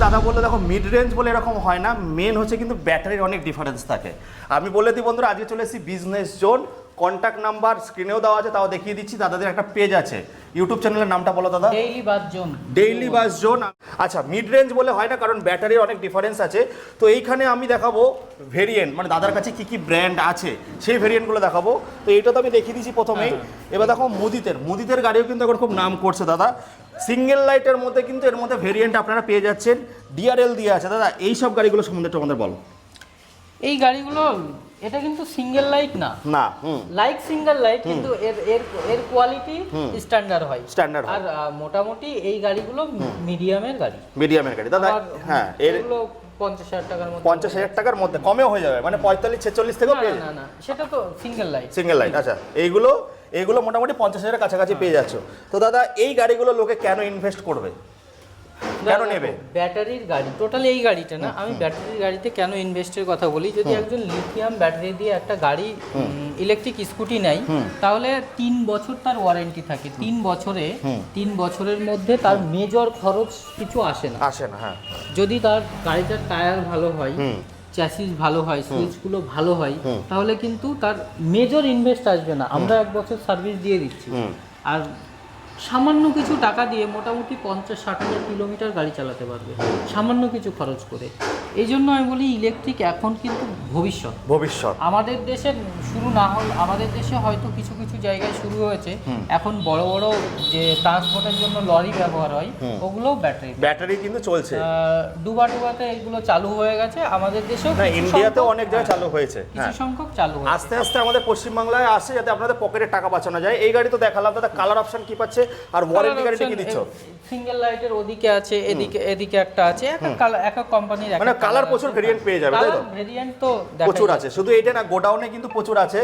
দাদা বললে দেখো মিড রেঞ্জ বলে এরকম হয় না, মেন হচ্ছে কিন্তু ব্যাটারির অনেক ডিফারেন্স থাকে। আমি বলে দিই বন্ধুরা, আজকে চলে এসেছি বিজনেস জোন, কন্ট্যাক্ট নাম্বার স্ক্রিনেও দেওয়া আছে, তাও দেখিয়ে দিচ্ছি। দাদাদের একটা পেজ আছে, ইউটিউব চ্যানেলের নামটা বলো দাদা। ডেইলি বাস জোন। ডেইলি বাস জোন। আচ্ছা, মিড রেঞ্জ বলে হয় না, কারণ ব্যাটারির অনেক ডিফারেন্স আছে। তো এইখানে আমি দেখাবো ভেরিয়েন্ট, মানে দাদার কাছে কি কি ব্র্যান্ড আছে সেই ভেরিয়েন্টগুলো দেখাবো। তো এইটা তো আমি দেখিয়ে দিচ্ছি প্রথমেই। এবার দেখো মুদিতের গাড়িও কিন্তু এখন খুব নাম করছে দাদা। সিঙ্গেল লাইটের মধ্যে কিন্তু এর মধ্যে ভেরিয়েন্ট আপনারা পেয়ে যাচ্ছেন, ডিআরএল দিয়ে আছে। দাদা এই সব গাড়িগুলো সম্বন্ধে একটু আমাদের বলো। এই গাড়িগুলো এটা কিন্তু সিঙ্গেল লাইট না, লাইক সিঙ্গেল লাইট, কিন্তু এর এর এর কোয়ালিটি স্ট্যান্ডার্ড হয়। আর মোটামুটি এই গাড়িগুলো মিডিয়ামের গাড়ি দাদা। হ্যাঁ, এগুলো 50,000 টাকার মধ্যে, 50,000 টাকার মধ্যে কমেও হয়ে যাবে, মানে 45-46 থেকেও পেয়ে যাবে। না সেটা তো সিঙ্গেল লাইট। আচ্ছা, এইগুলো মোটামুটি 50,000-এর কাছাকাছি পেয়ে যাচ্ছ। তো দাদা এই গাড়িগুলো লোকে কেন ইনভেস্ট করবে, কেন নেবে? ব্যাটারির গাড়ি, টোটালি এই গাড়িটা না, আমি ব্যাটারির গাড়িতে কেন ইনভেস্টের কথা বলি। যদি একজন লিথিয়াম ব্যাটারি দিয়ে একটা গাড়ি ইলেকট্রিক স্কুটি নেয়, তাহলে 3 বছর তার ওয়ারেন্টি থাকে। 3 বছরের মধ্যে তার মেজর খরচ কিছু আসে না। হ্যাঁ, যদি তার গাড়িটার টায়ার ভালো হয়, চ্যাসিস ভালো হয়, সুইচগুলো ভালো হয়, তাহলে কিন্তু তার মেজর ইনভেস্ট আসবে না। আমরা 1 বছর সার্ভিস দিয়ে দিচ্ছি, আর সামান্য কিছু টাকা দিয়ে মোটামুটি 50-60 কিলোমিটার গাড়ি চালাতে পারবে, সামান্য কিছু খরচ করে। এই জন্য আমি বলি ইলেকট্রিক এখন কিন্তু ভবিষ্যৎ। আমাদের দেশে শুরু না হল, আমাদের দেশে হয়তো কিছু কিছু জায়গায় শুরু হয়েছে। এখন বড় বড় যে ট্রান্সপোর্টের জন্য লরি ব্যবহার হয়, ওগুলো ব্যাটারি কিন্তু চলছে। ডুবাতে এগুলো চালু হয়ে গেছে আমাদের দেশেও, ইন্ডিয়াতেও অনেক জায়গায় চালু হয়েছে, কিছু সংখ্যক চালু হয়েছে। আস্তে আস্তে আমাদের পশ্চিমবাংলায় আসছে, যাতে আপনাদের পকেটে টাকা বাঁচানো যায়। এই গাড়ি তো দেখালাম দাদা, কালার অপশন কি পাচ্ছে আর ওয়ারেন্টি গ্যারান্টি কি দিচ্ছ? সিঙ্গেল লাইটের ওদিকে আছে, এদিকে একটা আছে, এক কোম্পানির মানে কালার প্রচুর ভেরিয়েন্ট পেয়ে যাবে, তাই তো? ভেরিয়েন্ট তো প্রচুর আছে, শুধু এটা না, গোডাউনে কিন্তু প্রচুর আছে।